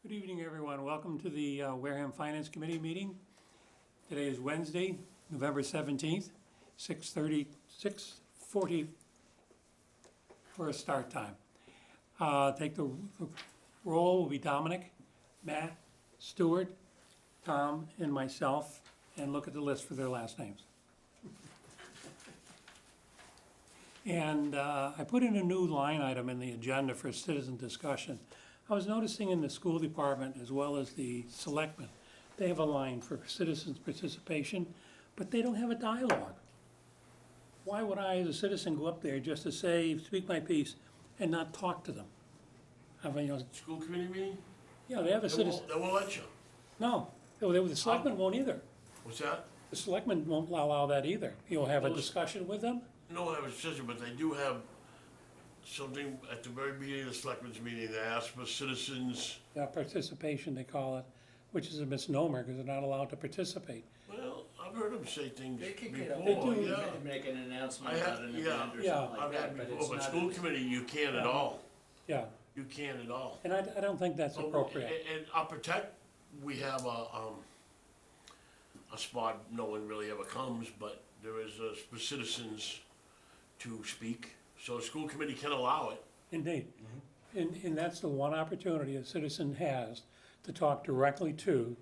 Good evening, everyone. Welcome to the Wareham Finance Committee meeting. Today is Wednesday, November 17th, 6:40 for a start time. Take the roll will be Dominic, Matt, Stuart, Tom, and myself, and look at the list for their last names. And I put in a new line item in the agenda for citizen discussion. I was noticing in the school department as well as the selectmen, they have a line for citizens' participation, but they don't have a dialogue. Why would I, as a citizen, go up there just to say, speak my piece, and not talk to them? I mean, School committee meeting? yeah, they have a citizen, They won't let you. no, the selectmen won't either. What's that? The selectmen won't allow that either. You'll have a discussion with them? No, I have a decision, but they do have something at the very beginning of the selectmen's meeting. They ask for citizens. Yeah, participation, they call it, which is a misnomer because they're not allowed to participate. Well, I've heard them say things They could before, get They a do. yeah. make an announcement I have- about an yeah. event or Yeah. something like I've that, had but it's before, but not. school committee, you can't at Yeah. all. Yeah, You can't at all. and I don't think that's appropriate. And I'll protect, we have a spot, no one really ever comes, but there is for citizens to speak. So the school committee can allow it. Indeed. And that's the one opportunity a citizen has to talk directly to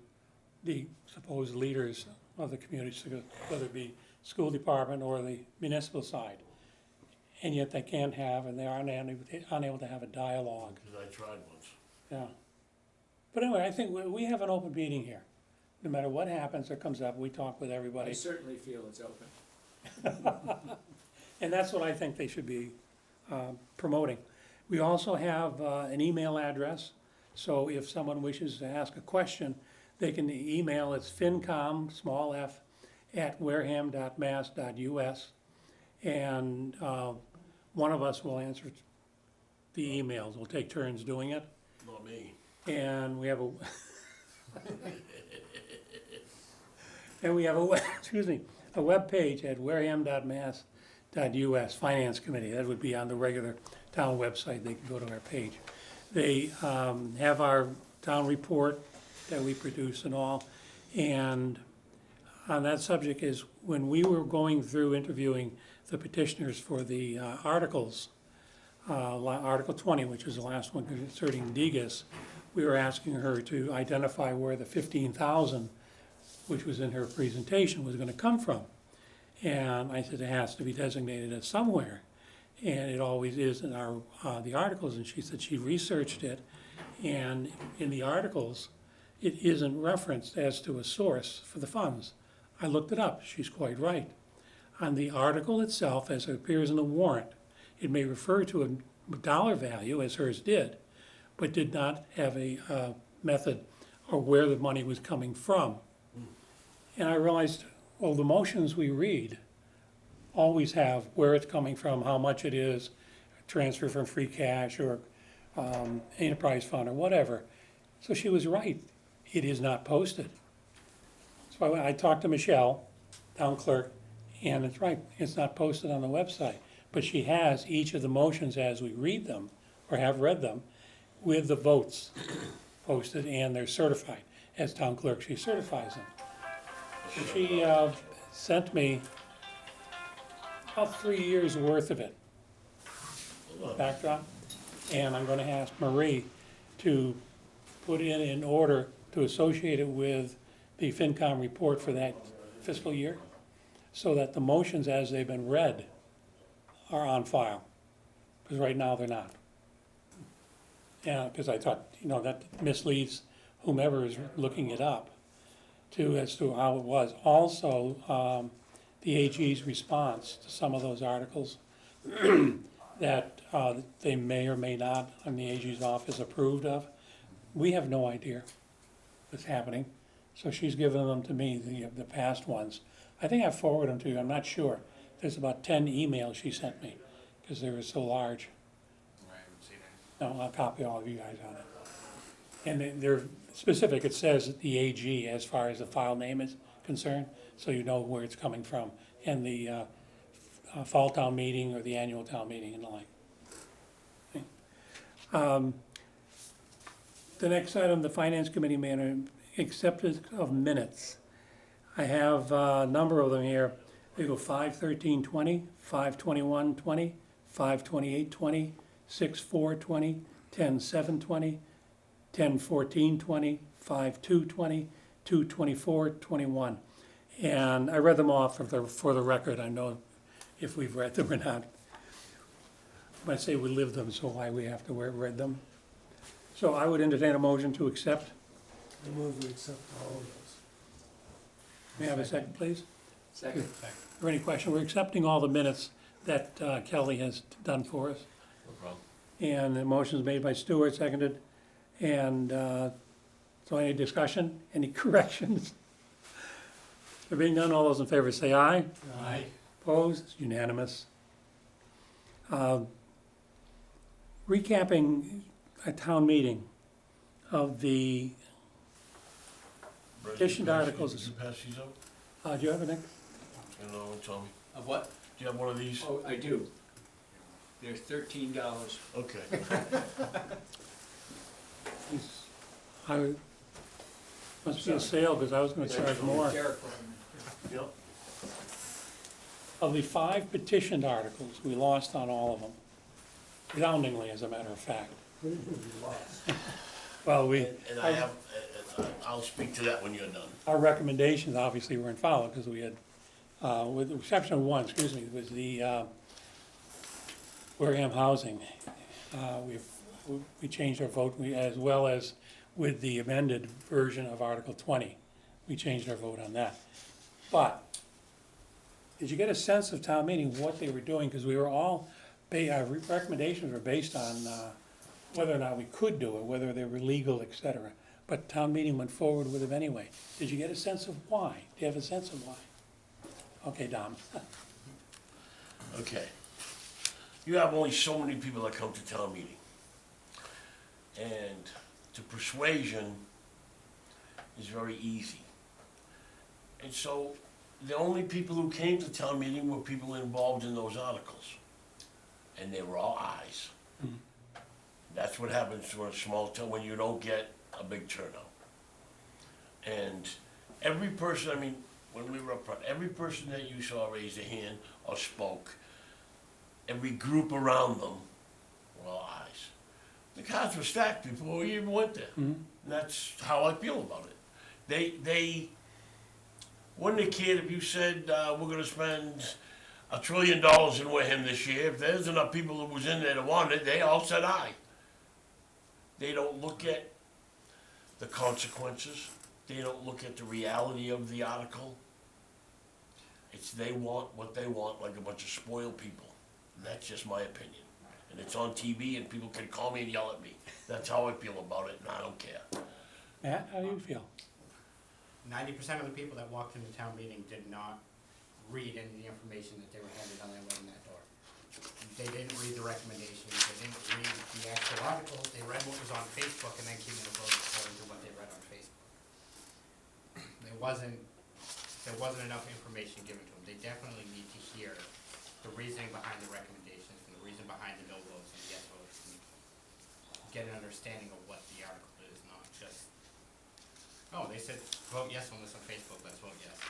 the supposed leaders of the community, so whether it be school department or the municipal side. And yet they can't have, and they are unable to have a dialogue, Because I tried once. yeah. But anyway, I think we have an open meeting here. No matter what happens or comes up, we talk with I everybody. certainly feel it's open. And that's what I think they should be promoting. We also have an email address, so if someone wishes to ask a question, they can email, it's fincom, small f, @wareham.mass.us, and one of us will answer the emails. We'll take turns doing it, Not me. and we have a excuse me, a webpage at wareham.mass.us, Finance Committee. That would be on the regular town website. They can go to our page. They have our town report that we produce and all. And on that subject is when we were going through interviewing the petitioners for the articles, Article 20, which was the last one concerning Degas, we were asking her to identify where the 15,000, which was in her presentation, was going to come from. And I said it has to be designated as somewhere, and it always is in our the articles. And she said she researched it, and in the articles, it isn't referenced as to a source for the funds. I looked it up. She's quite right. On the article itself, as it appears in the warrant, it may refer to a dollar value, as hers did, but did not have a method or where the money was coming from. And I realized, well, the motions we read always have where it's coming from, how much it is, transfer from free cash or enterprise fund or whatever. So she was right. It is not posted. So I talked to Michelle, town clerk, and it's right. It's not posted on the website. But she has each of the motions as we read them or have read them with the votes posted, and they're certified. As town clerk, she certifies them. So she sent me about 3 years' worth of it, backdrop, and I'm gonna ask Marie to put in order to associate it with the FinCom report for that fiscal year, so that the motions as they've been read are on file, because right now they're not. Yeah, because I thought, that misleads whomever is looking it up as to how it was. Also, the AG's response to some of those articles that they may or may not, and the AG's office approved of, we have no idea what's happening. So she's given them to me, the past ones. I think I forwarded them to you, I'm not sure. There's about 10 emails she sent me, because they were so large. I haven't seen it. No, I'll copy all of you guys on it. And they're specific, it says the AG as far as the file name is concerned, so you know where it's coming from, and the fall town meeting or the annual town meeting and the like. The next item, the Finance Committee matter, acceptance of minutes. I have a number of them here. They go 5/13/20, 5/21/20, 5/28/20, 6/4/20, 10/7/20, 10/14/20, 5/2/20, 2/24/21. And I read them off for the record. I know if we've read them or not. I say we lived them, so why we have to read them. So I would entertain a motion to accept. I move we accept all of those. May I have a second, please? Second. Is there any question? We're accepting all the minutes that Kelly has done for us. No problem. And the motion is made by Stewart, seconded. And so any discussion, any corrections? There being none, all those in favor say aye. Aye. Opposed? It's unanimous. Recapping a town meeting of the, Brett, Petitioned you pass- articles. Did you pass these out? do you have it, Nick? You know, tell me. Of what? Do you have one of these? Oh, I do. They're $13. Okay. Must be a sale, because I was gonna charge more. Jericho. Yep. Of the 5 petitioned articles, we lost on all of them. Resoundingly, as a matter of fact. What do you mean we lost? Well, And I have, I'll speak to that when you're done. our recommendations obviously were in follow, because we had, with the exception of one, excuse me, was the Wareham housing. We changed our vote, as well as with the amended version of Article 20. We changed our vote on that. But, did you get a sense of town meeting, what they were doing? Because we were all, our recommendations were based on whether or not we could do it, whether they were legal, et cetera. But town meeting went forward with them anyway. Did you get a sense of why? Do you have a sense of why? Okay, Dom. Okay. You have only so many people that come to town meeting. And the persuasion is very easy. And so the only people who came to town meeting were people involved in those articles. And they were all ayes. That's what happens to a small town when you don't get a big turnout. And every person, I mean, when we were up front, every person that you saw raise a hand or spoke, every group around them were all ayes. The cards were stacked before we even went there. And that's how I feel about it. They wouldn't have cared if you said, we're gonna spend $1 trillion in Wareham this year. If there's enough people who was in there that wanted it, they all said aye. They don't look at the consequences. They don't look at the reality of the article. It's they want what they want, like a bunch of spoiled people. And that's just my opinion. And it's on TV and people can call me and yell at me. That's how I feel about it, and I don't care. Matt, how do you feel? 90% of the people that walked into town meeting did not read any of the information that they were handed on their way in that door. They didn't read the recommendations, they didn't read the actual articles, they read what was on Facebook and then came in and voted according to what they read on Facebook. There wasn't enough information given to them. They definitely need to hear the reasoning behind the recommendations and the reason behind the no votes and the yes votes, and get an understanding of what the article is, not just, oh, they said vote yes on this on Facebook, let's vote yes.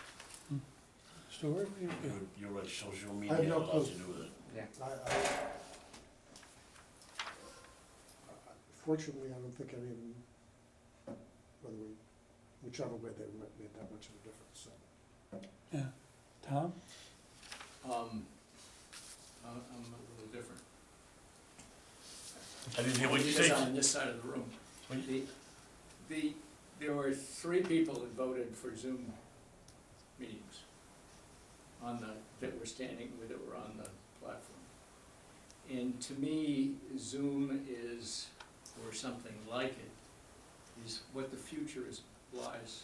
Stuart, what do you feel? You're right, social I media have has no a lot to clue. do with it. Fortunately, I don't think any of them, whichever way they went, made that much of a difference, so. Yeah. Tom? I'm a little different. I didn't hear what you Because said. I'm on this side of the room. What There were 3 people that voted for Zoom meetings that were standing, that were on the platform. And to me, Zoom is, or something like it, is what the future lies,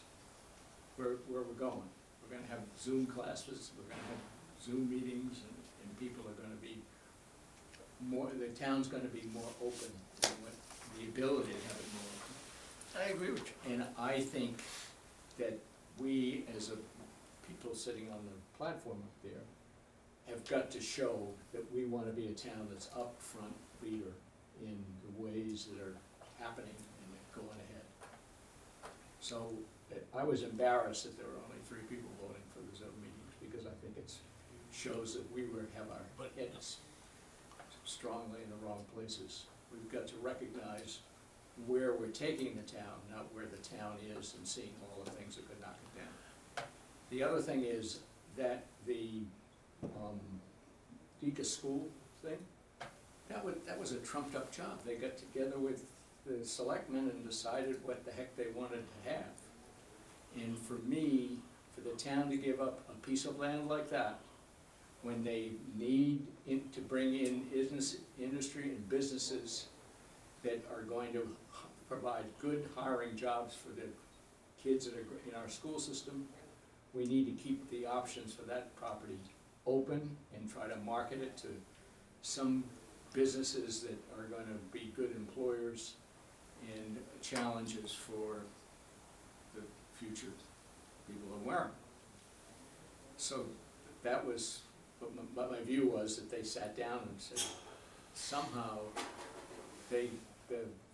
where we're going. We're gonna have Zoom classes, we're gonna have Zoom meetings, and people are gonna be more, the town's gonna be more open, and with the ability to have it more open. I agree with you. And I think that we, as people sitting on the platform up there, have got to show that we want to be a town that's up front leader in the ways that are happening and going ahead. So I was embarrassed that there were only 3 people voting for the Zoom meetings, because I think it shows that we have our heads strongly in the wrong places. We've got to recognize where we're taking the town, not where the town is, and seeing all the things that could knock it down. The other thing is that the Deacon School thing, that was a trumped up job. They got together with the selectmen and decided what the heck they wanted to have. And for me, for the town to give up a piece of land like that, when they need to bring in industry and businesses that are going to provide good hiring jobs for the kids that are in our school system, we need to keep the options for that property open and try to market it to some businesses that are going to be good employers and challenges for the future people in Wareham. So that was, but my view was that they sat down and said, somehow the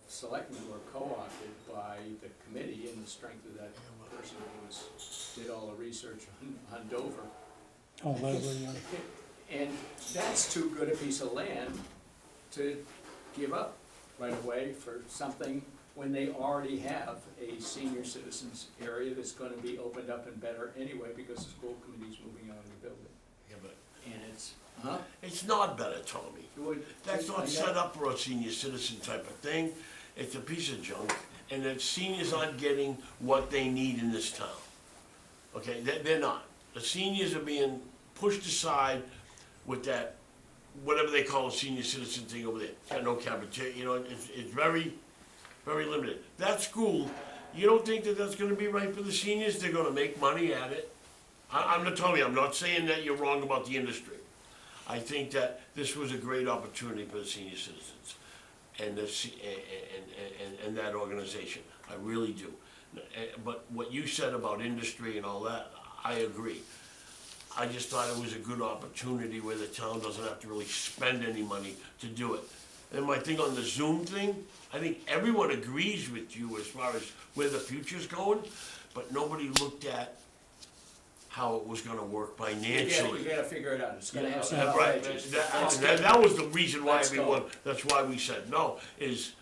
selectmen were co-opted by the committee and the strength of that person who did all the research on Dover. Oh, Leslie, And that's too good a piece of land to give up right away for something when they already have a senior citizens area that's gonna be opened up and better anyway, because the school committee's moving on in the building. Yeah, but And it's, it's not better, Tommy. That's not set up for a senior citizen type of thing. It's a piece of junk, and the seniors aren't getting what they need in this town. Okay, they're not. The seniors are being pushed aside with that, whatever they call a senior citizen thing over there. Got no cafeteria, you know, it's very, very limited. That school, you don't think that that's gonna be right for the seniors? They're gonna make money at it. I'm not telling you, I'm not saying that you're wrong about the industry. I think that this was a great opportunity for the senior citizens and and that organization. I really do. But what you said about industry and all that, I agree. I just thought it was a good opportunity where the town doesn't have to really spend any money to do it. And my thing on the Zoom thing, I think everyone agrees with you as far as where the future's going, but nobody looked at how it was gonna work financially. you gotta figure it out, it's gonna have some Right, edges. that was the reason why Let's go. that's why we said no, is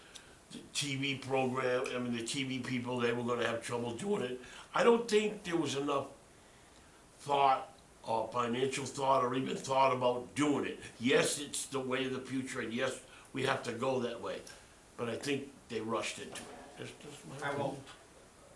the TV program, I mean, the TV people, they were gonna have trouble doing it. I don't think there was enough thought or financial thought or even thought about doing it. Yes, it's the way of the future, and yes, we have to go that way, but I think they rushed into it. That's my opinion.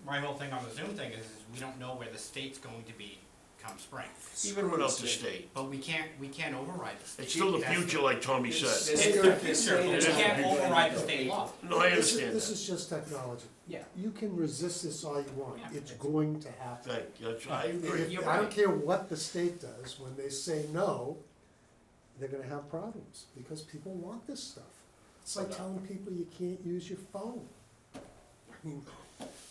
My whole thing on the Zoom thing is we don't know where the state's going to be come spring. Even without the state, But we can't override the state. it's still the That's future, like Tommy It's- said. It's the future, but we can't override the state law. No, I This understand is that. just technology. Yeah. You can resist this all you want, Yeah. it's going to happen. Thank you, I agree. You're I don't right. care what the state does, when they say no, they're gonna have problems, because people want this stuff. It's like telling people you can't use your phone. I mean,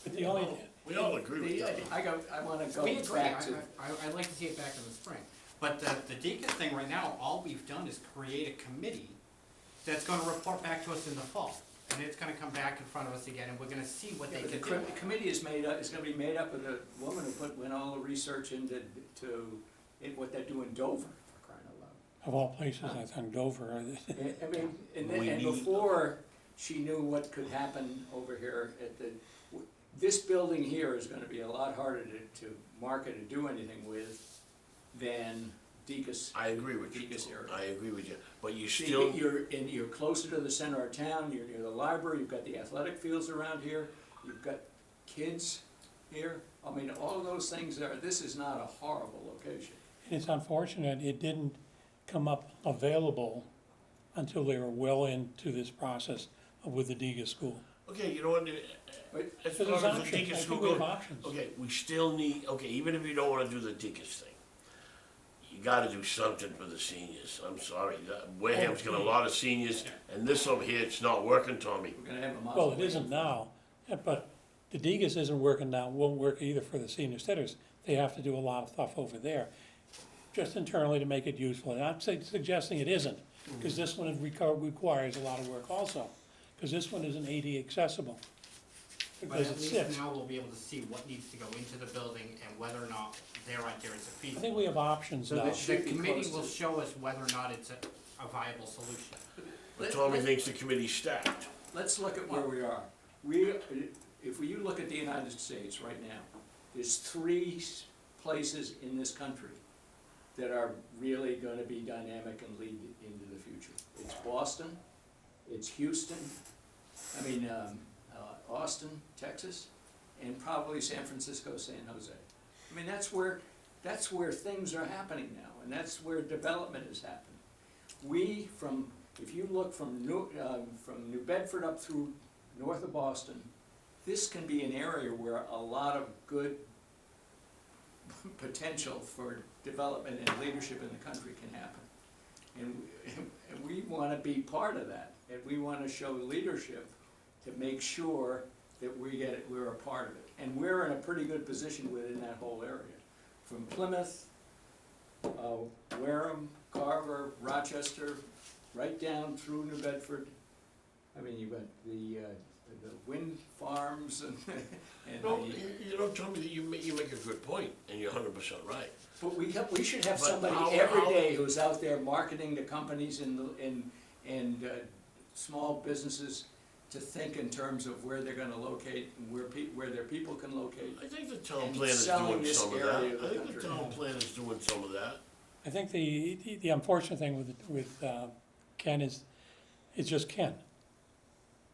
but the only, We all agree with that. I wanna go We agree, back to, I'd like to see it back in the spring. But the Deacon thing right now, all we've done is create a committee that's gonna report back to us in the fall. And it's gonna come back in front of us again, and we're gonna see what they the can do. committee is made up, it's gonna be made up of the woman who went all the research into, what they do in Dover, for crying out loud. of all places, I think Dover, I mean, and We need- before she knew what could happen over here at this building here is gonna be a lot harder to market or do anything with than Deacon's. I agree with you. Deacon's area. I agree with you, but you See, still, you're closer to the center of town, you're near the library, you've got the athletic fields around here, you've got kids here. I mean, all of those things this is not a horrible location. it's unfortunate it didn't come up available until they were well into this process with the Diga school. okay, you know what, But as So far there's as the options, Deacon I school think we have goes, options. okay, we still need, okay, even if you don't wanna do the Deacon's thing, you gotta do something for the seniors, I'm sorry, Wareham's got a lot of seniors, and this over here, it's not working, Tommy. we're gonna have a Well, mausoleum. it isn't now, but the Digas isn't working now, won't work either for the senior citizens. They have to do a lot of stuff over there, just internally to make it useful. And I'm suggesting it isn't, because this one requires a lot of work also, because this one isn't AD accessible. But because at it least sits. now we'll be able to see what needs to go into the building and whether or not they're right there, it's a I feasible. think we have options So now. that The should be committee will posted. show us whether or not it's a viable solution. But Tommy thinks the committee's stacked. Let's look at where we are. If you look at the United States right now, there's three places in this country that are really gonna be dynamic and lead into the future. It's Boston, it's Houston, Austin, Texas, and probably San Francisco, San Jose. I mean, that's where things are happening now, and that's where development is happening. If you look from New Bedford up through north of Boston, this can be an area where a lot of good potential for development and leadership in the country can happen. And we wanna be part of that, and we wanna show leadership to make sure that we're a part of it. And we're in a pretty good position within that whole area. From Plymouth, Wareham, Carver, Rochester, right down through New Bedford. I mean, you've got the wind farms and No, you know, Tommy, you make a good point, and you're 100% right. But we should have But somebody how- every how- day who's out there marketing to companies and small businesses to think in terms of where they're gonna locate and where their people can locate. I think the town And plan is selling doing this some of area that. of the I think the country. town plan is doing some of that. I think the unfortunate thing with Ken is, it's just Ken.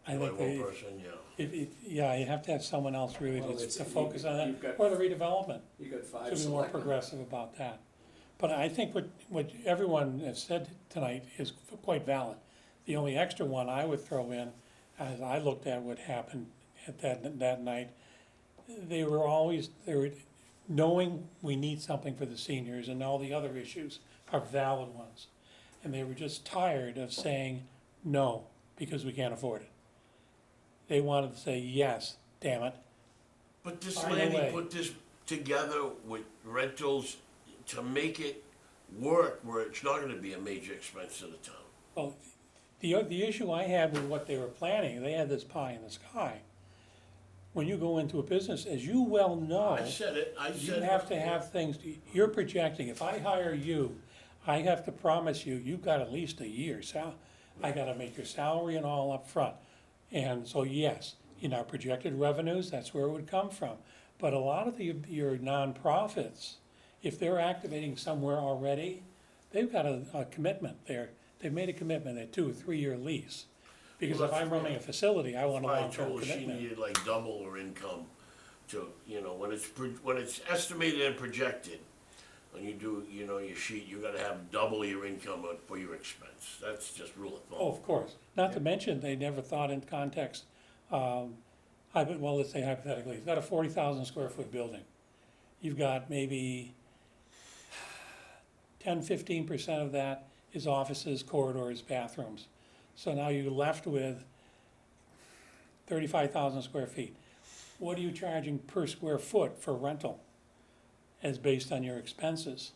I By think one person, yeah. yeah, you have to have someone else really Well, to it's- focus on you've that, got- or the redevelopment, You got five to be more selectmen. progressive about that. But I think what everyone has said tonight is quite valid. The only extra one I would throw in, as I looked at what happened at that night, they were knowing we need something for the seniors and all the other issues are valid ones. And they were just tired of saying no, because we can't afford it. They wanted to say, yes, damn it. But this By the lady way- put this together with rentals to make it work where it's not gonna be a major expense to the town. Well, the issue I had with what they were planning, they had this pie in the sky. When you go into a business, as you well know, I said it, you have to have things, you're projecting, if I hire you, I have to promise you, you've got at least a year, I gotta make your salary and all up front. And so, yes, in our projected revenues, that's where it would come from. But a lot of your nonprofits, if they're activating somewhere already, they've got a commitment there. They've made a commitment, a 2 or 3 year lease. Because Well, if I'm running a facility, I want a I long-term told her she commitment. needed like double her income to, when it's estimated and projected, when you do, your sheet, you gotta have double your income for your expense. That's just rule of Oh, thumb. of course. Not to mention, they never thought in context, let's say hypothetically, you've got a 40,000 square foot building. You've got maybe 10-15% of that is offices, corridors, bathrooms. So now you're left with 35,000 square feet. What are you charging per square foot for rental as based on your expenses?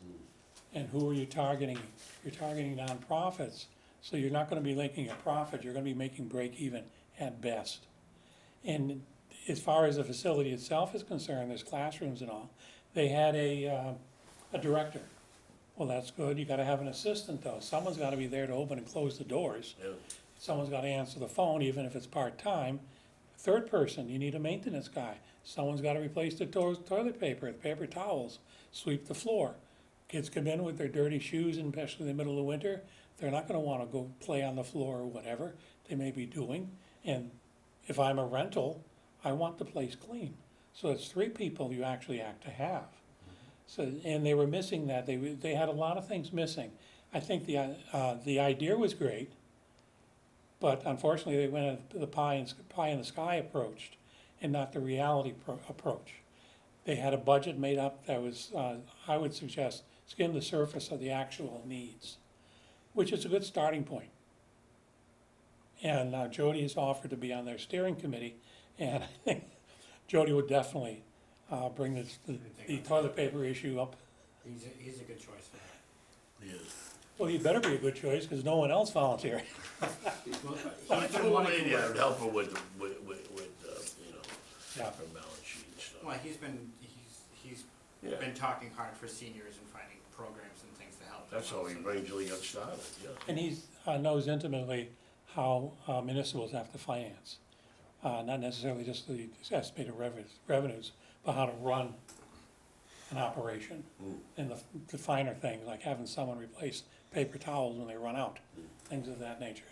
And who are you targeting? You're targeting nonprofits, so you're not gonna be making a profit, you're gonna be making break even at best. And as far as the facility itself is concerned, there's classrooms and all, they had a director. Well, that's good, you gotta have an assistant though, someone's gotta be there to open and close the doors. Yeah. Someone's gotta answer the phone, even if it's part-time. Third person, you need a maintenance guy. Someone's gotta replace the toilet paper, the paper towels, sweep the floor. Kids come in with their dirty shoes, and especially in the middle of winter, they're not gonna wanna go play on the floor or whatever they may be doing. And if I'm a rental, I want the place clean. So it's 3 people you actually have to have. So, and they were missing that, they had a lot of things missing. I think the idea was great, but unfortunately, they went to the pie in the sky approach, and not the reality approach. They had a budget made up that was, I would suggest, skim the surface of the actual needs, which is a good starting point. And Jody has offered to be on their steering committee, and I think Jody would definitely bring the toilet paper issue up. He's a good choice for that. Yes. Well, he better be a good choice, because no one else volunteered. I He's been told wanting the lady to work. I'd help her with, separate balance sheet and stuff. Well, he's Yeah, been talking hard for seniors and finding programs and things to help them. that's how he out, so- originally got started, yeah. And he knows intimately how municipals have to finance. Not necessarily just the estimated revenues, but how to run an operation. And the finer things, like having someone replace paper towels when they run out, things of that nature.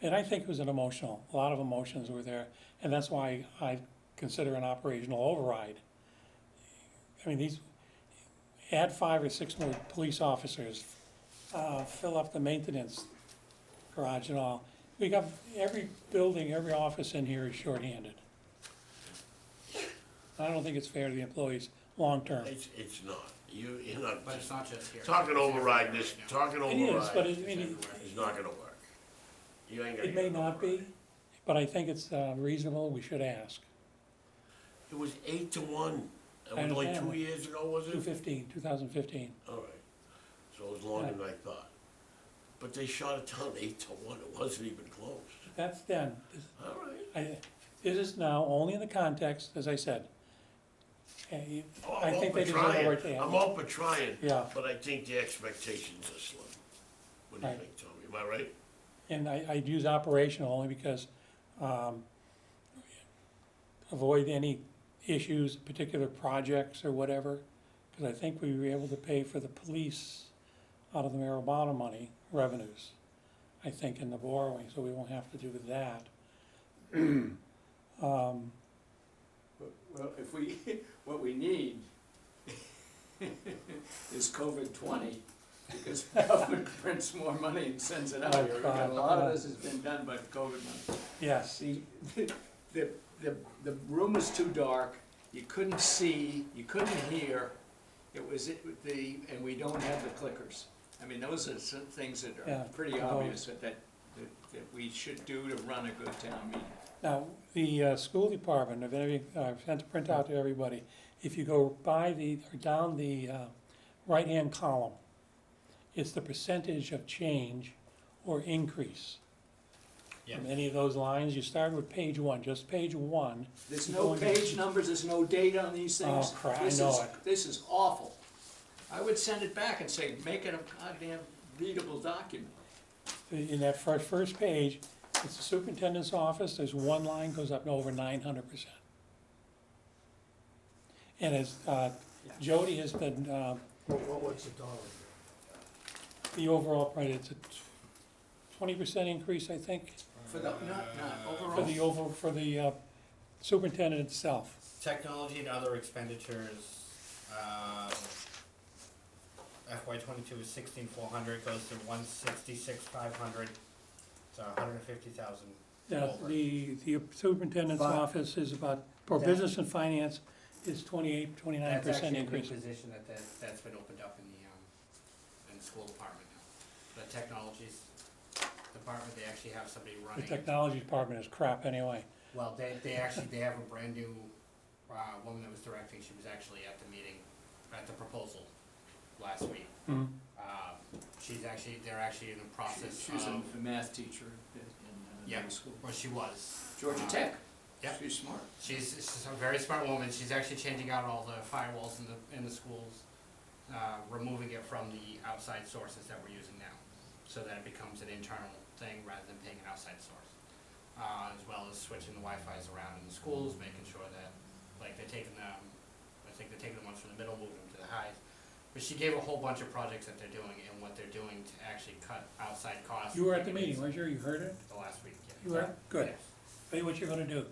And I think it was a lot of emotions were there, and that's why I consider an operational override. I mean, add 5 or 6 more police officers, fill up the maintenance garage and all. We got, every building, every office in here is shorthanded. I don't think it's fair to the employees, long-term. It's not, you're not, But it's not just here. talking override this, Right now. talking It is, override but is it not gonna work. You ain't gonna may get an not be, override. but I think it's reasonable, we should ask. It was 8-1, it I was only understand 2 years ago, was it? 2015. All right, so it was longer than I thought. But they shot it down 8-1, it wasn't even close. That's then. All right. This is now only in the context, as I said. Okay, Oh, I I'm think they open deserve a trying, right to have I'm it. open trying, Yeah, but I think the expectations are slim. What do you Right. think, Tommy, am I right? and I'd use operational only because, avoid any issues, particular projects or whatever. Because I think we were able to pay for the police out of the marijuana money revenues, I think, in the borrowing, so we won't have to do that. Well, if we, what we need is COVID-20, because the government prints more money and sends it out here. And a lot of this has been done by COVID money. Yes, The room was too dark, you couldn't see, you couldn't hear, and we don't have the clickers. I mean, those are some things that Yeah. are pretty obvious that we should do to run a good town meeting. now, the school department, if any, I've sent a printout to everybody, if you go down the right-hand column, it's the percentage of change or increase. Yeah. From any of those lines, you start with page 1, just page 1. There's You're no going to- page numbers, there's no date on these things. Oh, crap, I This know is- it. This is awful. I would send it back and say, make it a goddamn readable document. In that first page, it's the superintendent's office, there's one line goes up to over 900%. And as Jody has been, What's the dollar? the overall price, it's a 20% increase, I think, For the, not overall. for the superintendent itself. Technology and other expenditures, FY '22 is 16,400, goes to 166,500, so 150,000 Now, over. the superintendent's But- office is about, for That- business and finance, is 29% That's actually a new increase. position that's been opened up in the school department now. The technologies department, they actually have somebody The running it. technology department is crap anyway. Well, they have a brand new, woman that was directing, she was actually at the meeting, at the proposal last week. Mhm. They're actually in the process She's of, a math teacher in yeah, middle school. or she was. Georgia Tech. Yeah. She's smart. She's a very smart woman, she's actually changing out all the firewalls in the schools, removing it from the outside sources that we're using now, so that it becomes an internal thing rather than paying an outside source. As well as switching the Wi-Fi's around in the schools, making sure that, like, I think they're taking the ones from the middle, moving them to the highs. But she gave a whole bunch of projects that they're doing and what they're doing to actually cut outside costs. You were at the meeting, weren't you? You heard it? The last week, yeah. You were? Good. Yes. Tell you what you're gonna do.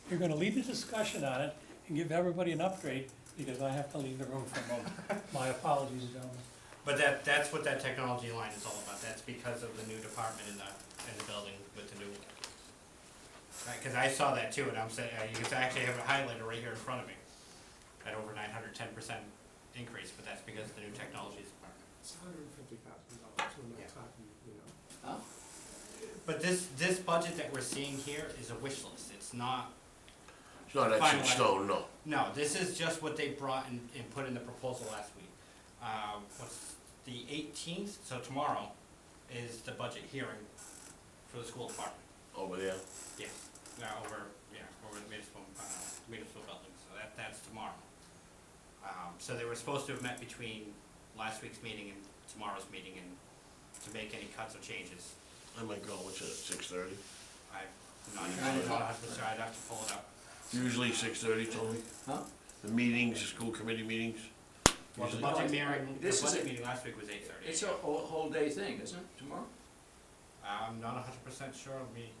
You're gonna lead the discussion on it and give everybody an upgrade, because I have to leave the room for a moment. My apologies, gentlemen. But that's what that technology line is all about, that's because of the new department in the building with the new. Right, cause I saw that too, and I'm saying, you can actually have it highlighted right here in front of me, at over 910% increase, but that's because of the new technologies department. It's $150,000, we're Yeah. not talking, Huh? But this budget that we're seeing here is a wish list, it's not, It's not etched in Finalized. stone, no. no, this is just what they brought and put in the proposal last week. What's the 18th, so tomorrow, is the budget hearing for the school department. Over there, Yes. over the municipal building, so that's tomorrow. So they were supposed to have met between last week's meeting and tomorrow's meeting and to make any cuts or changes. I might go, what's it, 6:30? I'm not even sure, I'd have to pull it up. Usually 6:30, Tony? Huh? The meetings, the school committee meetings? Well, the Usually- budget hearing, the This is budget a- meeting last week was 8:30. It's a whole day thing, isn't it, tomorrow? I'm not 100% sure, let me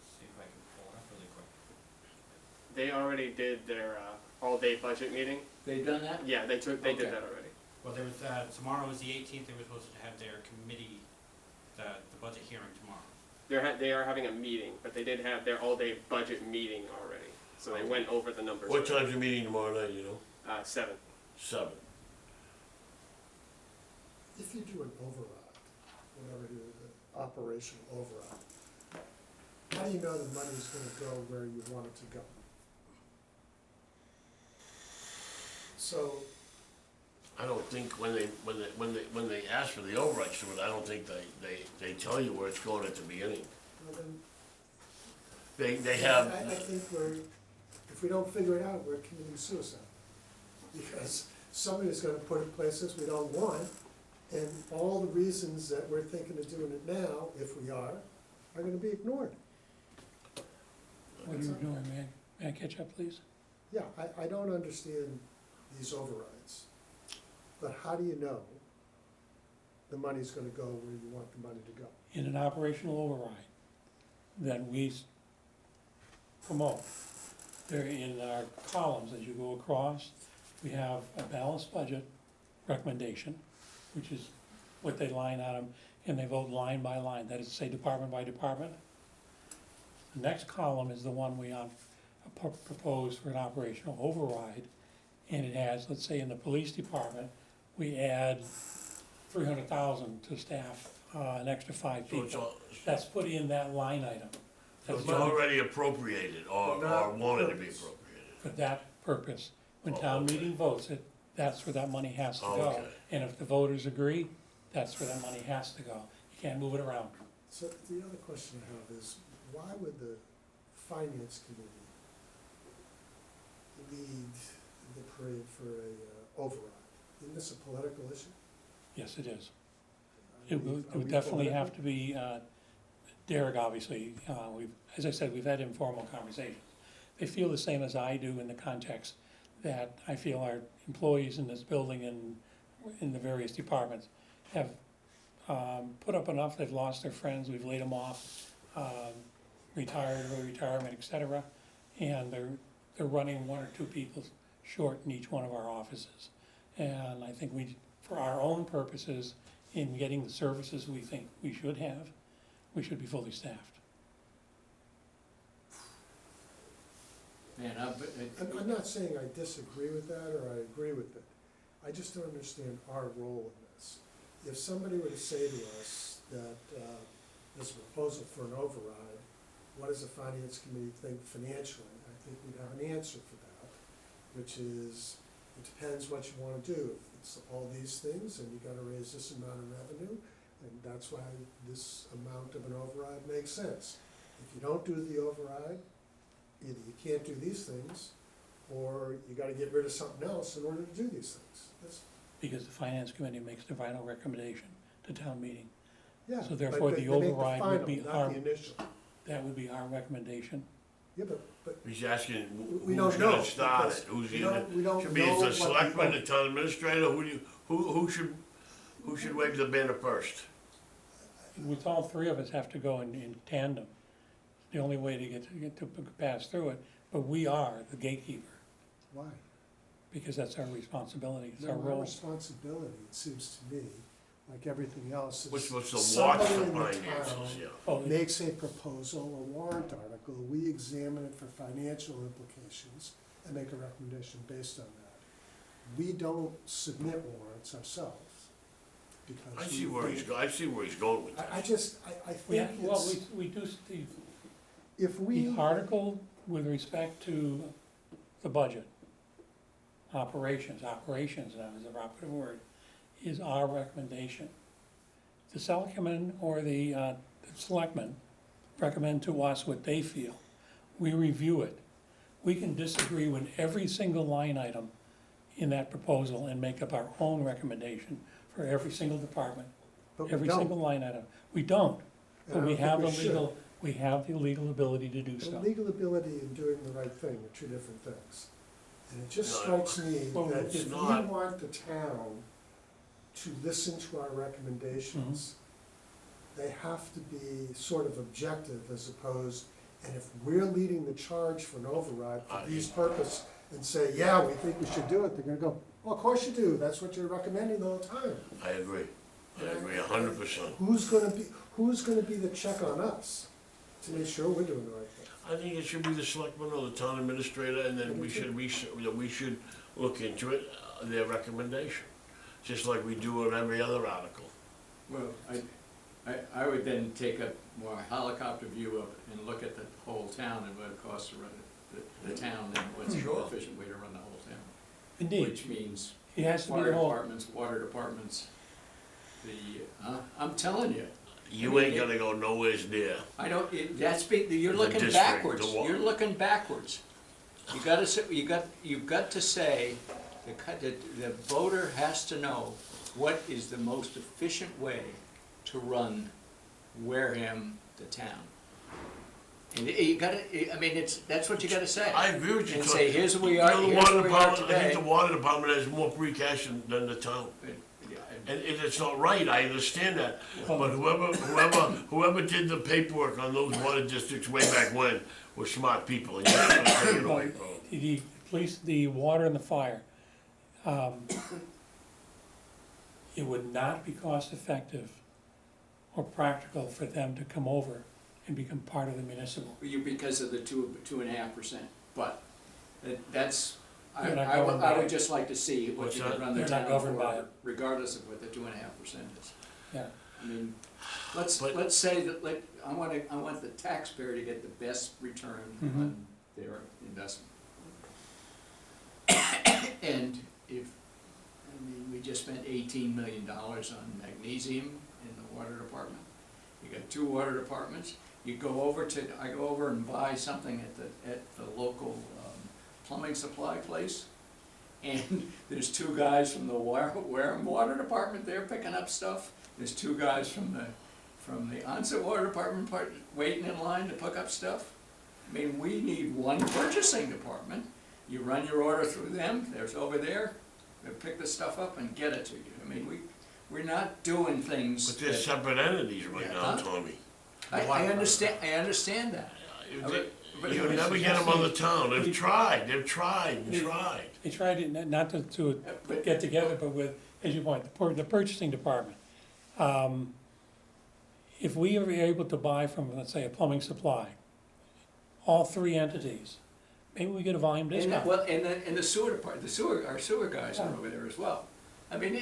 see if I can pull it up really quick. They already did their all-day budget meeting. They've done that? Yeah, they did Okay. that already. Well, there was, tomorrow was the 18th, they were supposed to have their committee, the budget hearing tomorrow. They are having a meeting, but they did have their all-day budget meeting already. So they went over the numbers. What time's your meeting tomorrow night, you know? 7. 7. If you do an override, whatever it is, an operational override, how do you know the money's gonna go where you want it to go? So, I don't think when they ask for the overrides to it, I don't think they tell you where it's going at the beginning. well then, They I have, think if we don't figure it out, we're committing suicide. Because somebody's gonna put it places we don't want, and all the reasons that we're thinking of doing it now, if we are gonna be ignored. What are you doing, man? May I catch up, please? Yeah, I don't understand these overrides, but how do you know the money's gonna go where you want the money to go? In an operational override that we promote, there in our columns, as you go across, we have a balanced budget recommendation, which is what they line item, and they vote line by line, that is to say department by department. The next column is the one we propose for an operational override, and it has, let's say in the police department, we add 300,000 to staff, an extra 5 so it's people. all, That's put in that line item. so it's That's already appropriated or wanted to be Purpose. appropriated. for that purpose. When Oh, town okay. meeting votes it, that's where that money has to Oh, go. okay. And if the voters agree, that's where that money has to go. You can't move it around. So the other question I have is, why would the finance committee lead the parade for a override? Isn't this a political issue? Yes, it is. Are It we- would, are it would we definitely political? have to be, Derek, obviously, as I said, we've had informal conversations. They feel the same as I do in the context that I feel our employees in this building and in the various departments have put up enough, they've lost their friends, we've laid them off, retired or retirement, et cetera, and they're running 1 or 2 people short in each one of our offices. And I think we, for our own purposes, in getting the services we think we should have, we should be fully staffed. Man, I'm not saying I disagree with that or I agree with it. I just don't understand our role in this. If somebody were to say to us that there's a proposal for an override, what does the finance committee think financially? I think we'd have an answer for that, which is, it depends what you wanna do. If it's all these things and you gotta raise this amount of revenue, and that's why this amount of an override makes sense. If you don't do the override, either you can't do these things, or you gotta get rid of something else in order to do these things. That's, Because the finance committee makes the final recommendation to town meeting. yeah. So but therefore, they the make override would final, be not our- the initial. That would be our recommendation. Yeah, but He's asking we who's don't know. gonna start because it, who's we gonna, don't- we don't should be know the what selectman, the vote. town administrator, who should wave the banner first? With all 3 of us have to go in tandem. The only way to get to pass through it, but we are the gatekeeper, Why? because that's our responsibility, it's No, our our role. responsibility, it seems to me, like everything else, is What's the watch the somebody in the finances, town yeah. Oh, makes a proposal, a warrant article, we examine it for financial implications and make a recommendation based on that. We don't submit warrants ourselves, because. I see where he's going with this. I just, I we, think well, it's, we do, Steve, if we. the article with respect to the budget, operations now is the operative word, is our recommendation. The selectmen or the selectmen recommend to us what they feel. We review it. We can disagree with every single line item in that proposal and make up our own recommendation for every single department, But we every don't. single line item. We don't, And I but we don't think have the we should. legal, we have the legal ability to do The so. legal ability and doing the right thing are two different things. And it just No, strikes me well, that it's if we not. want the town to listen to our recommendations, they have to be sort of objective as opposed, and if we're leading the charge for an override for these purposes and say, yeah, we think we should do it, they're gonna go, well, of course you do, that's what you're recommending the whole time. I agree. I agree 100%. Who's gonna be the check on us to make sure we're doing the right thing? I think it should be the selectman or the town administrator, and then we should look into it, their recommendation, just like we do on every other article. Well, I would then take a more helicopter view of, and look at the whole town and what it costs to run the town, and what's the Sure. more efficient way to run the whole town. Indeed, Which means it has to be fire the whole, departments, water departments, I'm telling you, You ain't gonna go nowhere near. I don't, you're The looking district, backwards, the wa- you're looking backwards. You gotta say, you've got to say, the voter has to know what is the most efficient way to run Wareham, the town. And you gotta, I mean, that's what you gotta say. I agree with you. And Tony. say, here's where we You are, know, the here's water where we are department, I think today. the water department has more free cash than the town. And it's not right, I understand that, but whoever did the paperwork on those water districts way back when were smart people, and you're not gonna take it away from them. the police, the water and the fire. It would not be cost effective or practical for them to come over and become part of the municipal. Because of the 2.5%, but that's, They're not I would governed by just like to see what What's you that? could run the They're not town governed by for, it. regardless of what the 2.5% is. Yeah, I mean, let's But- say that, I want the taxpayer to get the best return Mhm. on their investment. And if, I mean, we just spent $18 million on magnesium in the water department. You got 2 water departments, I go over and buy something at the local plumbing supply place, and there's 2 guys from the Wareham Water Department there picking up stuff. There's 2 guys from the Onset Water Department waiting in line to pick up stuff. I mean, we need one purchasing department. You run your order through them, there's over there, they pick the stuff up and get it to you. I mean, we're not doing things But they're that- separate entities right now, Huh? Tommy. I understand that. But- You'll never get them on the town, they've tried and tried. they tried it not to get together, but with, as you point, the purchasing department. If we are able to buy from, let's say, a plumbing supply, all 3 entities, maybe we get a volume And discount. well, and the sewer department, our sewer guys are over there as well. I mean,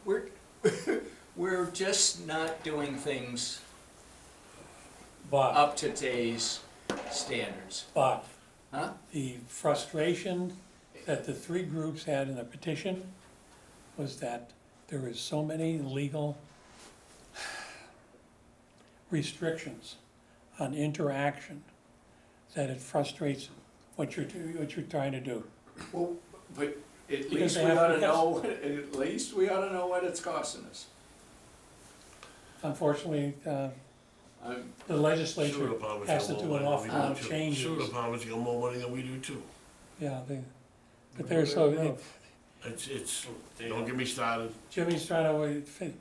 we're just not doing things But, up to today's standards, but, huh? the frustration that the 3 groups had in the petition was that there is so many legal restrictions on interaction that it frustrates what you're trying to do. Well, but at Because least they we have ought to to guess. know, at least we ought to know what it's costing us. Unfortunately, I'm- the legislature has to do an awful lot of changes. Sewer department's got more money than we do too. Yeah, but they're so, It's, don't get me started. Jimmy's trying to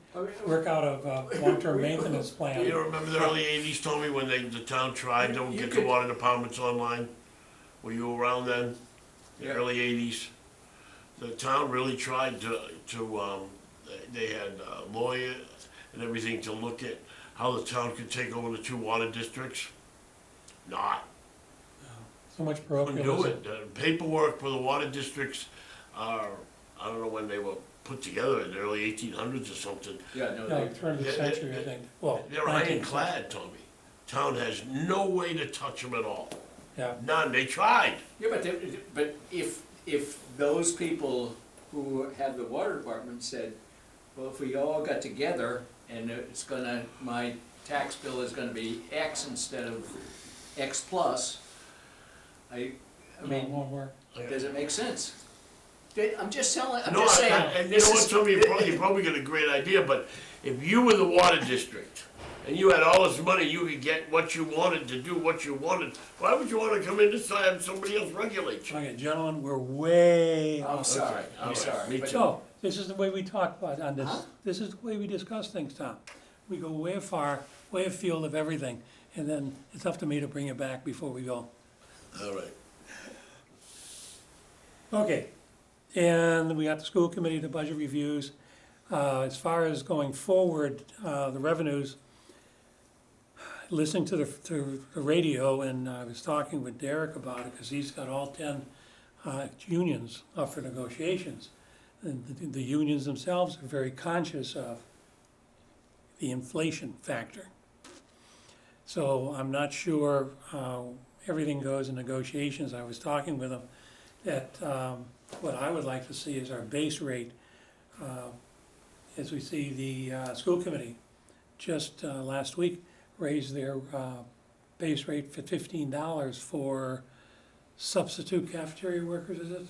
work out a long-term maintenance You plan. remember the early 80s, Tommy, when the town tried to You get the could- water departments online? Were you around then? The Yeah. early 80s? The town really tried to they had lawyers and everything to look at how the town could take over the 2 water districts. Not. So much Couldn't do parochialism. it. The paperwork for the water districts are, I don't know when they were put together, in the early 1800s or something. Yeah, no, No, they, turn of the Yeah, century, I yeah, think. Well, They're 19th ironclad, Tommy. Town has no way to touch them at all. Yeah, None, they tried. yeah, but if those people who have the water department said, well, if we all got together and it's gonna, my tax bill is gonna be X instead of X plus, I mean, Won't work. does it make sense? I'm just telling, I'm No, just saying. and you know this what, is- Tommy, you probably got a great idea, but if you were the water district, and you had all this money, you could get what you wanted to do what you wanted, why would you wanna come in this time and have somebody else regulate you? Okay, gentlemen, we're way I'm off. sorry, I'm Okay, sorry. me but- too. So, this is the way we talk about on this, Huh? this is the way we discuss things, Tom. We go way far, way afield of everything, and then it's up to me to bring it back before we go. All right. Okay, and we got the school committee, the budget reviews. As far as going forward, the revenues, listening to the radio, and I was talking with Derek about it, because he's got all 10 unions up for negotiations. And the unions themselves are very conscious of the inflation factor. So I'm not sure how everything goes in negotiations. I was talking with them that what I would like to see is our base rate. As we see, the school committee just last week raised their base rate for $15 for substitute cafeteria workers, is it?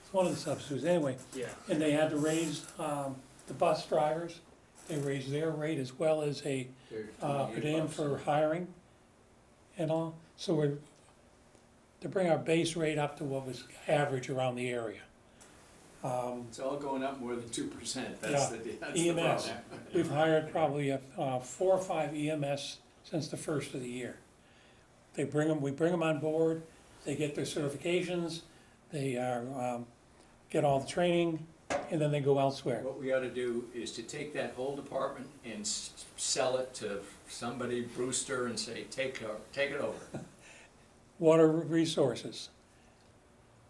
It's one of the substitutes, anyway. Yeah. And they had to raise the bus drivers, they raised their rate as well as a They're per 28 diem bucks. for hiring and all. So we're, to bring our base rate up to what was average around the area. It's all going up more than 2%, that's Yeah. that's the EMS. problem. We've hired probably 4 or 5 EMS since the first of the year. We bring them on board, they get their certifications, they get all the training, and then they go elsewhere. What we ought to do is to take that whole department and sell it to somebody, Brewster, and say, take it over. Water resources.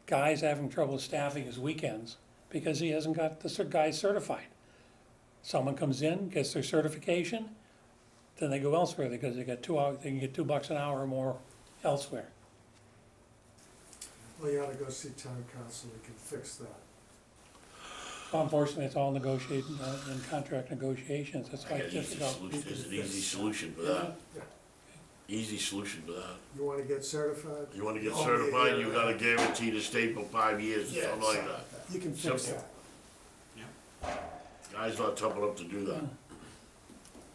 Guy's having trouble staffing his weekends because he hasn't got the guy certified. Someone comes in, gets their certification, then they go elsewhere because they got 2 hours, they can get $2 an hour or more elsewhere. Well, you ought to go see town council, we can fix that. Unfortunately, it's all negotiating, in contract negotiations, that's I why got it's an easy difficult. solution, there's an easy solution for that, Yeah. easy solution for that. You wanna get certified? You wanna get Oh, certified, yeah, you yeah. gotta guarantee to stay for 5 years or Yeah, something like that. You can fix Simple. that. Guy's not tough enough to do that.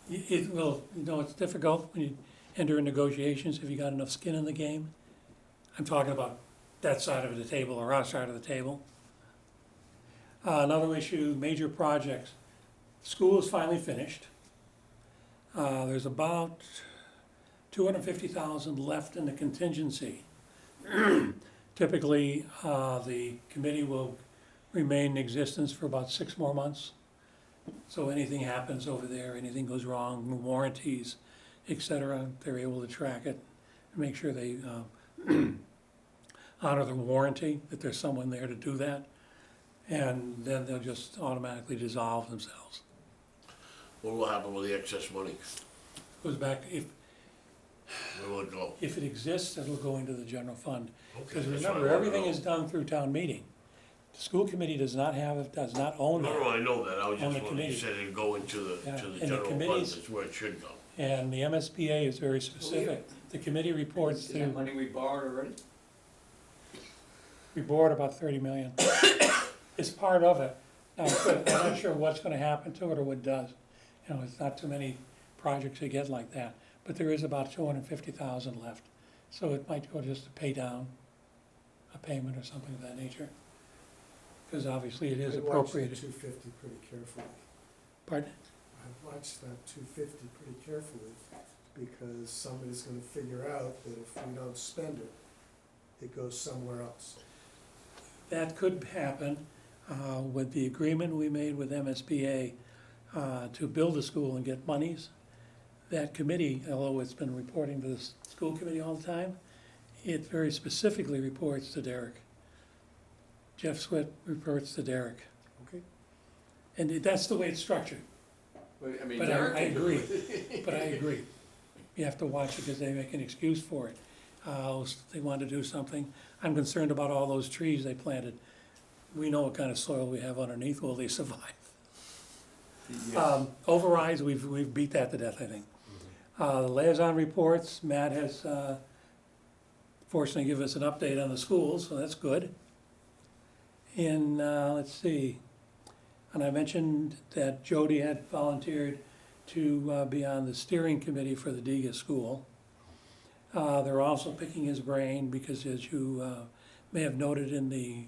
It will, it's difficult when you enter in negotiations if you got enough skin in the game. I'm talking about that side of the table or our side of the table. Another issue, major projects. School is finally finished. There's about 250,000 left in the contingency. Typically, the committee will remain in existence for about 6 more months. So anything happens over there, anything goes wrong, warranties, et cetera, they're able to track it and make sure they honor the warranty, that there's someone there to do that. And then they'll just automatically dissolve themselves. What will happen with the excess money? Goes back, Where will it go? if it exists, it'll go into the general fund. Okay, Because that's what I remember, wanna everything know. is done through town meeting. The school committee does not own No, that. I know that, I was On just the wondering, you committee. said it'd go into the, Yeah, to and the the general fund, committees- that's where it should go. And the MSBA is very specific. The committee reports Is that to, money we borrowed already? we borrowed about 30 million. It's part of it. Now, I'm not sure what's gonna happen to it or what does. It's not too many projects that get like that. But there is about 250,000 left. So it might go just to pay down a payment or something of that nature. Because obviously it is I watched the appropriated. 250 pretty carefully. Pardon? I watched that 250 pretty carefully, because somebody's gonna figure out that if we don't spend it, it goes somewhere else. That could happen with the agreement we made with MSBA to build a school and get monies. That committee, although it's been reporting to the school committee all the time, it very specifically reports to Derek. Jeff Swit reports to Derek. Okay. And that's the way it's structured. Well, I mean, But Derek I can do agree, it. but I agree. You have to watch it because they make an excuse for it. They want to do something. I'm concerned about all those trees they planted. We know what kind of soil we have underneath. Will they survive? Overrides, we've beat that to death, I think. The liaison reports, Matt has fortunately given us an update on the schools, so that's good. And, let's see, and I mentioned that Jody had volunteered to be on the steering committee for the Diga School. They're also picking his brain because, as you may have noted in the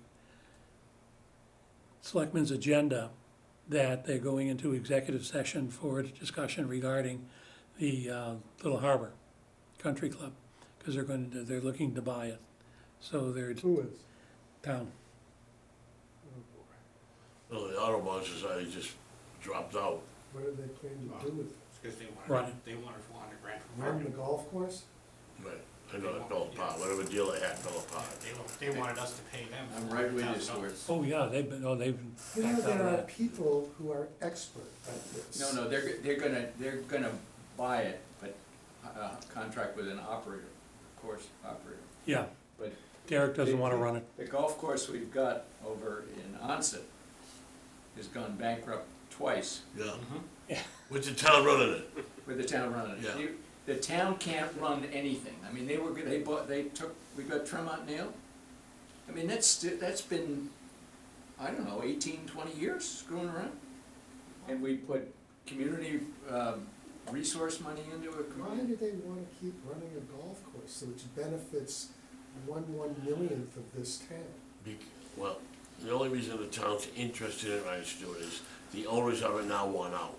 Selectmen's agenda, that they're going into executive session for a discussion regarding the Little Harbor Country Club, because they're looking to buy it. So they're Who is? down. Oh, boy. Well, the Audubon Society just dropped out. What do they plan to do with it? Because they Right. wanted, they wanted 400 grand for Run the parking. golf course? Right. I know it fell apart, whatever deal they had fell apart. They wanted us to pay them. I'm right with you, Stuart. Oh, yeah, they've been You know, backed out of there are that. people who are expert at this. No, they're gonna buy it, but, contract with an operator, course operator. Yeah, But Derek doesn't wanna run it. the golf course we've got over in Onset has gone bankrupt twice Yeah. Mhm. With the town running it. with the town running it. Yeah. The town can't run anything. I mean, we got Tremont Nail. I mean, that's been, I don't know, 18, 20 years screwing around. And we put community, resource money into it. Why do they wanna keep running a golf course which benefits 1/1 millionth of this town? Well, the only reason the town's interested in it, Stuart, is the owners of it now want out.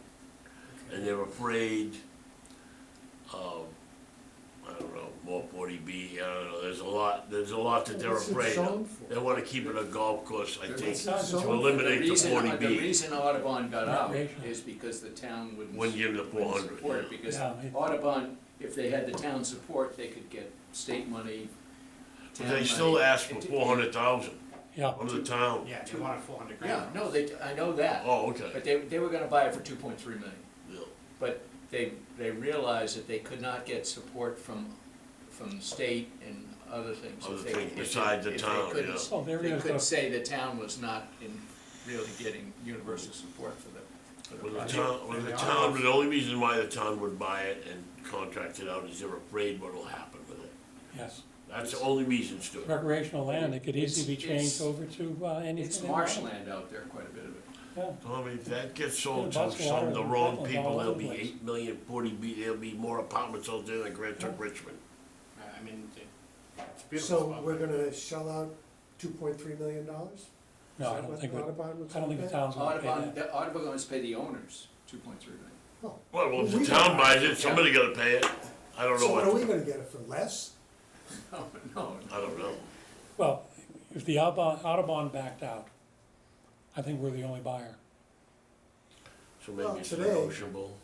And they're afraid of, I don't know, more 40B, I don't know, there's a lot that they're What's it afraid zoned of. for? They wanna keep it a golf course, I think, What's it zoned to for? eliminate the The 40B. reason Audubon got out Recreational. is because the town wouldn't. Wouldn't give them the wouldn't 400, support it, yeah. because Yeah, it- Audubon, if they had the town support, they could get state money, But town they money. still ask for 400,000 Yeah, from the town. Yeah, they wanted 400 Yeah, grand. no, I know that, Oh, okay. but they were gonna buy it for 2.3 million. Yeah. But they realized that they could not get support from state and other things. Other If they- things if they- besides the if they town, couldn't- yeah. oh, there They is couldn't a, say the town was not really getting universal support for the Well, the project. town, the only reason why the town would buy it and contract it out is they're afraid what'll happen with it. yes, That's the only reason, Stuart. recreational land, it could easily be It's- changed over to anything. It's they want. marshland out there, quite a bit of it. Yeah, Tommy, if that gets sold Yeah, to Buzzwater some of the and wrong Buffalo people, all there'll over be the place. 8 million, 40B, there'll be more apartments out there than Grand Trunk Richmond. I mean, it's a beautiful So spot. we're gonna shell out $2.3 million? no, I don't think, I don't think the Audubon. town's gonna pay Audubon, that. Audubon wants to pay the owners 2.3 million. Well, if We the don't town buy buys it, somebody gotta pay it. I don't know So what are we what, gonna get it for less? No, I don't know. Well, if the Audubon backed out, I think we're the only buyer. So Well, maybe it's today- negotiable.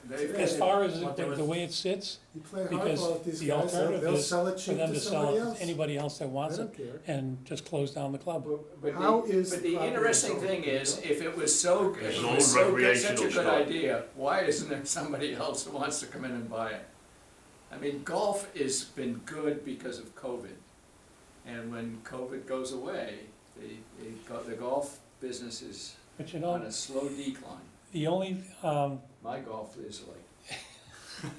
they've As got, far as Well, there the was- way it sits, You play because hardball with these the guys, alternative they'll is sell it for cheap them to to sell somebody it else. to anybody else that I wants don't it care. and just close down the club. but How is but the the property interesting zoned? thing is, if it was so, if It's it owned was so good, such a recreational good stuff. idea, why isn't there somebody else who wants to come in and buy it? I mean, golf has been good because of COVID. And when COVID goes away, the golf business is But you on know, a slow decline. the only, My golf is like,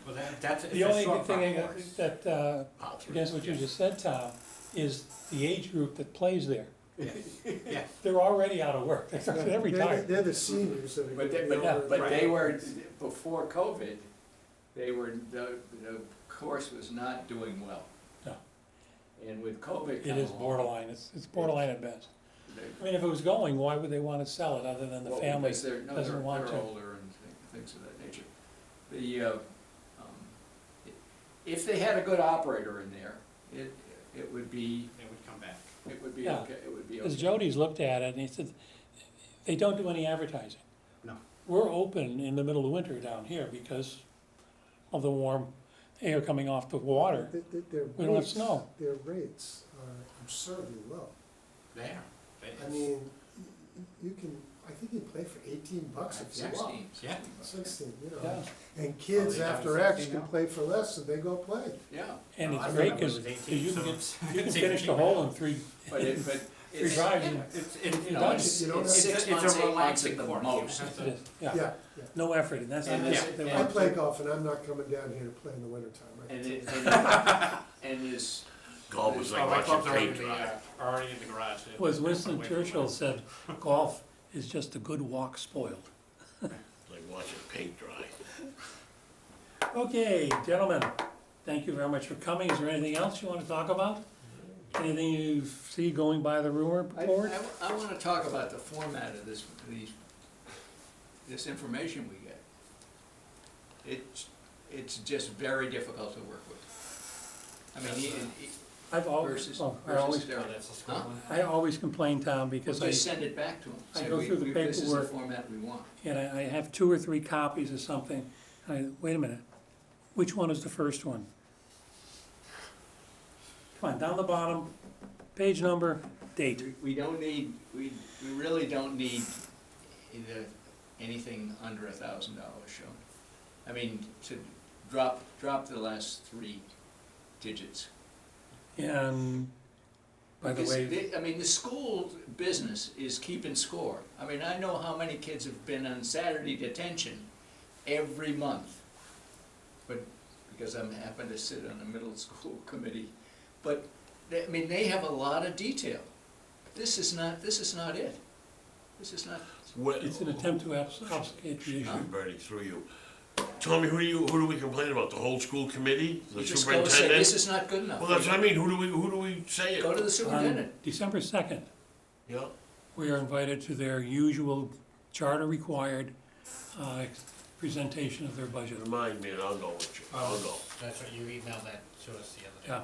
Well, that's, it's the a only short thing front course. that, Par three. against what you just said, Tom, is the age group that plays there. Yeah, They're already out of work, they're They're retired. the seniors that are but gonna they, be yeah, over. but they were, before COVID, the course was not doing well. No. And with COVID It coming is along, borderline, it's borderline at best. they- I mean, if it was going, why would they wanna sell it, other than the well, family because they're, no, doesn't want they're to? older and things of that nature. If they had a good operator in there, it would be, they would come back. it would be Yeah. okay, it would be Because okay. Jody's looked at it and he said, they don't do any advertising. No. We're open in the middle of winter down here because of the warm air coming off the water. Their We don't have rates- snow. Their rates are absurdly low. They are. I mean, you can, I think you play for $18 if you want. 16. Yeah. 16, you know. Yeah, And kids Oh, they have after X 16 can now? play for less and they go play. Yeah, and I it's great remember it because was 18, you can so get, it's- you can it's finish the 18 hole now. in three. but Free drive, you- It's, You know, it's, You don't it's have- 6 it's months, a 8 months at relaxing the course. most. it is, yeah, Yeah, yeah. no effort, and that's, And that's, this- they I want play to. golf and I'm not coming down here to play in the wintertime. I can And tell you. and is, Golf was like my watching clubs are already paint in the, dry. are already in the garage. They- Was Winston away from Churchill the- said, golf is just a good walk spoiled. Like watching paint dry. Okay, gentlemen, thank you very much for coming. Is there anything else you want to talk about? Anything you see going by the rumor I board? wanna talk about the format of this information we get. It's just very difficult to work with. I mean, I've always, versus, oh, versus their, Oh, that's the school huh? one? I always complain, Tom, We'll because just send it back to them. I Say, go through the This is the paperwork. format we want. and I have 2 or 3 copies of something. Wait a minute, which one is the first one? Come on, down the bottom, page number, date. We don't need, we really don't need anything under $1,000 shown. I mean, to drop the last 3 digits. And, by the Because way, I mean, the school business is keeping score. I mean, I know how many kids have been on Saturday detention every month. But, because I happen to sit on a middle school committee. But, I mean, they have a lot of detail. This is not it. This is not, it's an attempt to obfuscate the issue. I'm burning through you. Tommy, who do we complain about? The whole school committee? The you just go say, this superintendent? is not good enough. Well, that's what I mean, who do we say it? Go to the On superintendent. December 2nd, Yeah, we are invited to their usual charter-required presentation of their budget. remind me and I'll go with you, I'll go. That's what you emailed that to us the other day. Yeah.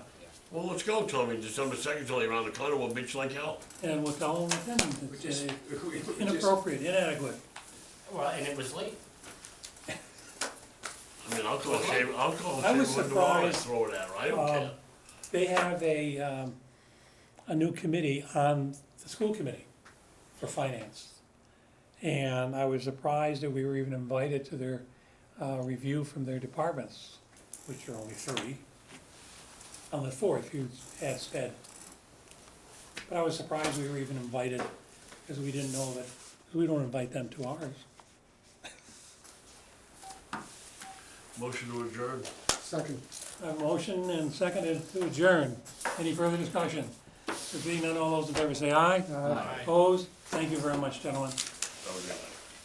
Well, let's go, Tommy, December 2nd's only around the corner, we'll bitch like hell. And we'll tell them again, We it's just- we just- inappropriate, inadequate. Well, and it was late. I mean, I'll call Shane, I'll call I was Shane Window and surprised, throw it at her, I don't Um, care. They have a new committee on the school committee for finance. And I was surprised that we were even invited to their review from their departments, which are only 3. Only 4 if you add sped. But I was surprised we were even invited, because we didn't know that, we don't invite them to ours. Motion to adjourn. Second. A motion and seconded to adjourn. Any further discussion? There being none, all those in favor say aye. Aye. Opposed? Thank you very much, gentlemen. That was it.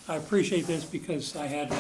I appreciate this because I had